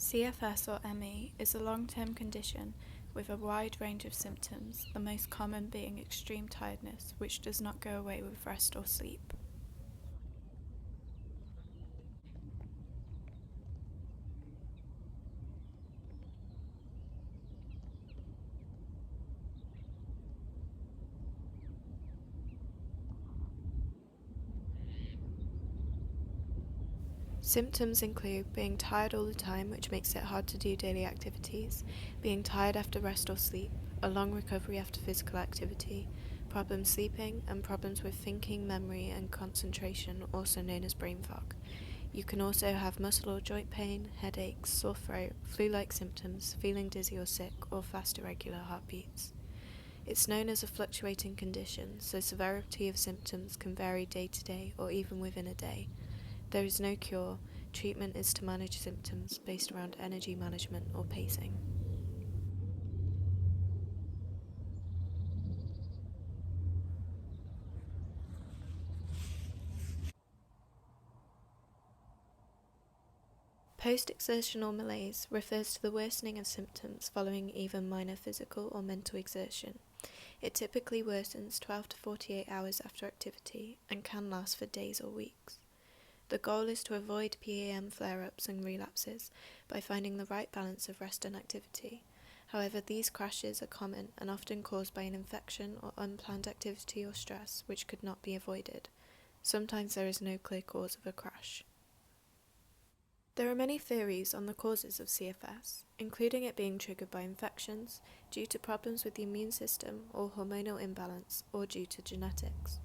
CFS or ME is a long-term condition with a wide range of symptoms, the most common being extreme tiredness, which does not go away with rest or sleep. Symptoms include being tired all the time, which makes it hard to do daily activities, being tired after rest or sleep, a long recovery after physical activity, problems sleeping, and problems with thinking, memory, and concentration, also known as brain fog. You can also have muscle or joint pain, headaches, sore throat, flu-like symptoms, feeling dizzy or sick, or fast irregular heartbeats. It's known as a fluctuating condition, so severity of symptoms can vary day to day or even within a day. There is no cure. Treatment is to manage symptoms based around energy management or pacing. Post-exertional malaise refers to the worsening of symptoms following even minor physical or mental exertion. It typically worsens 12 to 48 hours after activity and can last for days or weeks. The goal is to avoid PAM flare-ups and relapses by finding the right balance of rest and activity. However, these crashes are common and often caused by an infection or unplanned activity or stress which could not be avoided. Sometimes there is no clear cause of a crash. There are many theories on the causes of CFS, including it being triggered by infections, due to problems with the immune system or hormonal imbalance, or due to genetics.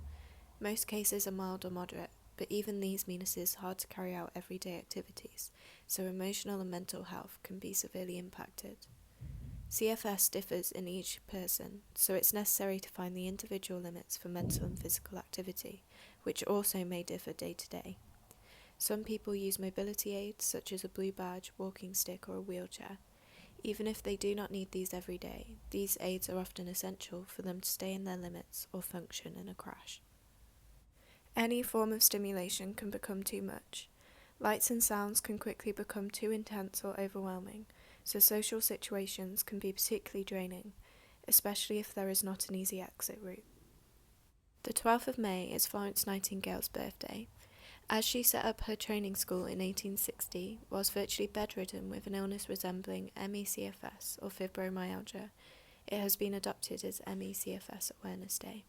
Most cases are mild or moderate, but even these mean it is hard to carry out everyday activities, so emotional and mental health can be severely impacted. CFS differs in each person, so it's necessary to find the individual limits for mental and physical activity, which also may differ day to day. Some people use mobility aids such as a blue badge, walking stick or a wheelchair. Even if they do not need these every day, these aids are often essential for them to stay in their limits or function in a crash. Any form of stimulation can become too much. Lights and sounds can quickly become too intense or overwhelming, so social situations can be particularly draining, especially if there is not an easy exit route. The 12th of May is Florence Nightingale's birthday. As she set up her training school in 1860, whilst virtually bedridden with an illness resembling ME/CFS or fibromyalgia, it has been adopted as ME/CFS Awareness Day.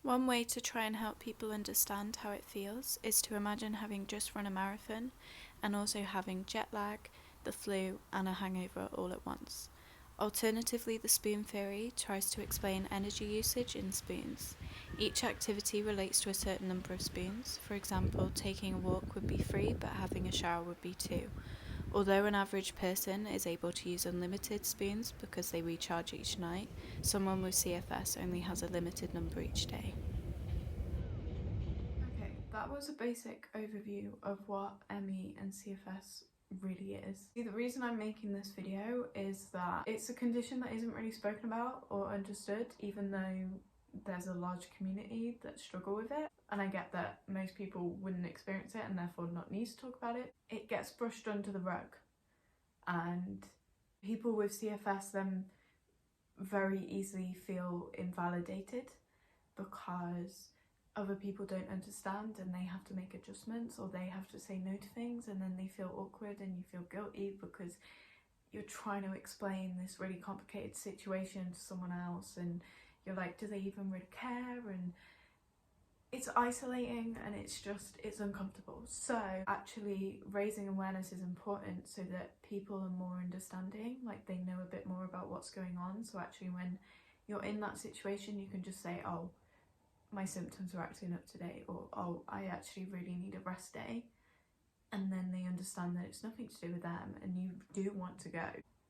One way to try and help people understand how it feels is to imagine having just run a marathon and also having jet lag, the flu, and a hangover all at once. Alternatively, the spoon theory tries to explain energy usage in spoons. Each activity relates to a certain number of spoons. For example, taking a walk would be 3, but having a shower would be 2. Although an average person is able to use unlimited spoons because they recharge each night, someone with CFS only has a limited number each day. Okay, that was a basic overview of what ME and CFS really is. The reason I'm making this video is that it's a condition that isn't really spoken about or understood, even though there's a large community that struggle with it, and I get that most people wouldn't experience it and therefore not need to talk about it. It gets brushed under the rug, and people with CFS then very easily feel invalidated because other people don't understand and they have to make adjustments, or they have to say no to things, and then they feel awkward and you feel guilty because you're trying to explain this really complicated situation to someone else, and you're like, do they even really care? And it's isolating and it's uncomfortable. So actually raising awareness is important so that people are more understanding, like they know a bit more about what's going on. So actually when you're in that situation, you can just say, oh, my symptoms are acting up today, or oh, I actually really need a rest day, and then they understand that it's nothing to do with them and you do want to go.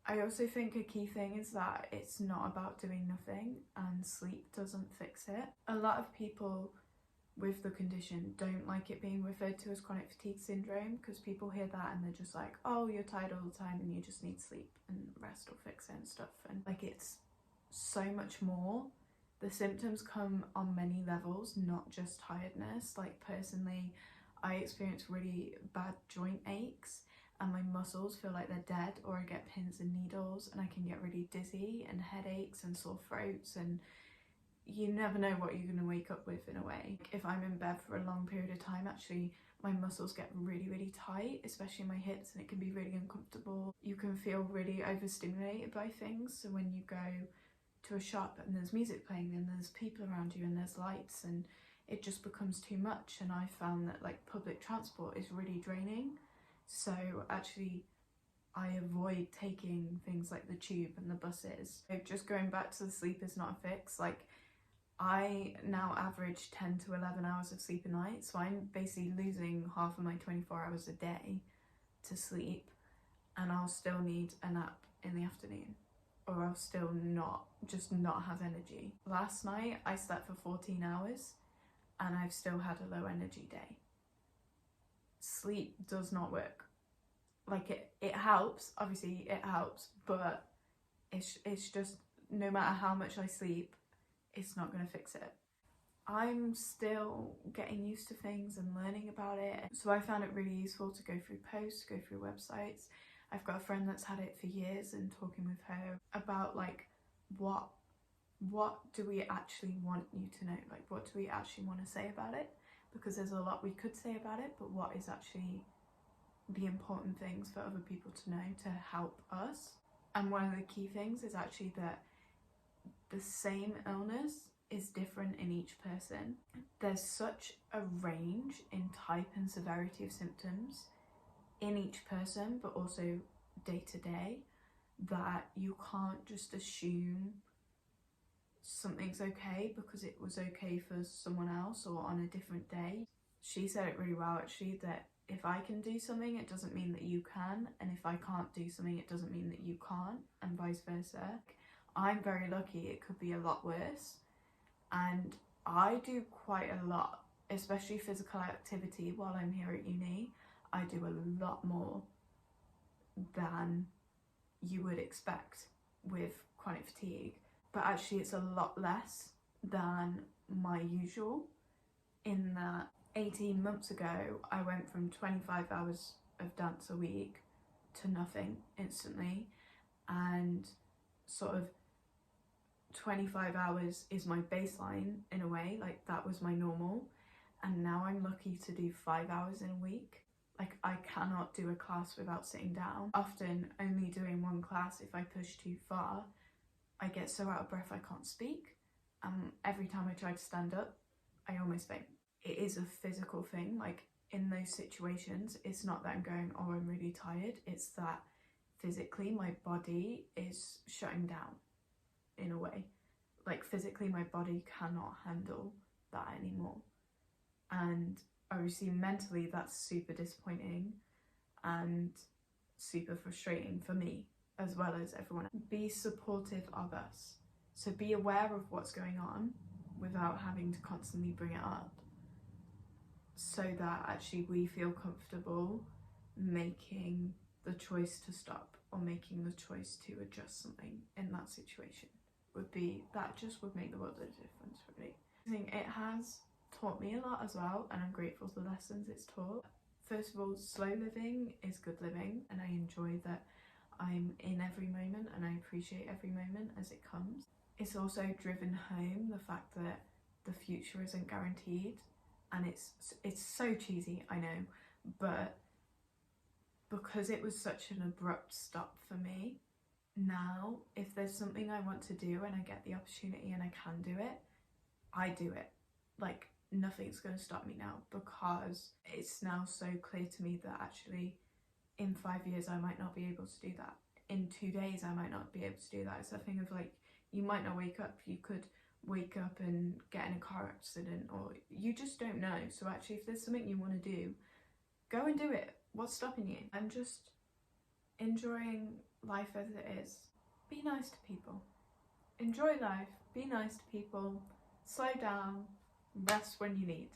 I also think a key thing is that it's not about doing nothing, and sleep doesn't fix it. A lot of people with the condition don't like it being referred to as chronic fatigue syndrome, because people hear that and they're just like, oh, you're tired all the time and you just need sleep and rest will fix it and stuff. And like, it's so much more. The symptoms come on many levels, not just tiredness. Like personally, I experience really bad joint aches, and my muscles feel like they're dead, or I get pins and needles and I can get really dizzy and headaches and sore throats, and you never know what you're going to wake up with in a way. If I'm in bed for a long period of time, actually my muscles get really tight, especially my hips, and it can be really uncomfortable. You can feel really overstimulated by things, so when you go to a shop and there's music playing and there's people around you and there's lights, and it just becomes too much. And I found that like public transport is really draining, so actually I avoid taking things like the tube and the buses. So just going back to the sleep is not a fix. Like, I now average 10 to 11 hours of sleep a night, so I'm basically losing half of my 24 hours a day to sleep, and I'll still need a nap in the afternoon, or I'll still not have energy. Last night I slept for 14 hours and I've still had a low energy day. Sleep does not work. Like, it helps, obviously it helps, but it's just, no matter how much I sleep, it's not going to fix it. I'm still getting used to things and learning about it, so I found it really useful to go through posts, go through websites. I've got a friend that's had it for years, and talking with her about like what do we actually want you to know, like what do we actually want to say about it, because there's a lot we could say about it, but what is actually the important things for other people to know to help us. And one of the key things is actually that the same illness is different in each person. There's such a range in type and severity of symptoms in each person, but also day to day, that you can't just assume something's okay because it was okay for someone else or on a different day. She said it really well actually, that if I can do something, it doesn't mean that you can, and if I can't do something, it doesn't mean that you can't, and vice versa. I'm very lucky, it could be a lot worse, and I do quite a lot, especially physical activity while I'm here at uni. I do a lot more than you would expect with chronic fatigue, but actually it's a lot less than my usual, in that 18 months ago I went from 25 hours of dance a week to nothing instantly, and sort of 25 hours is my baseline in a way, like that was my normal, and now I'm lucky to do 5 hours in a week. Like, I cannot do a class without sitting down. Often only doing one class, if I push too far, I get so out of breath I can't speak. Every time I try to stand up, I almost faint. It is a physical thing. Like, in those situations, it's not that I'm going, oh, I'm really tired. It's that physically my body is shutting down in a way. Like, physically my body cannot handle that anymore. And obviously mentally that's super disappointing and super frustrating for me as well as everyone else. Be supportive of us. So be aware of what's going on without having to constantly bring it up, so that actually we feel comfortable making the choice to stop or making the choice to adjust something in that situation. That just would make the world of difference, really. I think it has taught me a lot as well, and I'm grateful for the lessons it's taught. First of all, slow living is good living, and I enjoy that I'm in every moment and I appreciate every moment as it comes. It's also driven home the fact that the future isn't guaranteed, and it's so cheesy, I know, but because it was such an abrupt stop for me, now if there's something I want to do and I get the opportunity and I can do it, I do it. Like, nothing's going to stop me now, because it's now so clear to me that actually in 5 years I might not be able to do that. In 2 days I might not be able to do that. It's a thing of like, you might not wake up, you could wake up and get in a car accident, or you just don't know. So actually, if there's something you want to do, go and do it. What's stopping you? I'm just enjoying life as it is. Be nice to people. Enjoy life. Be nice to people. Slow down. Rest when you need.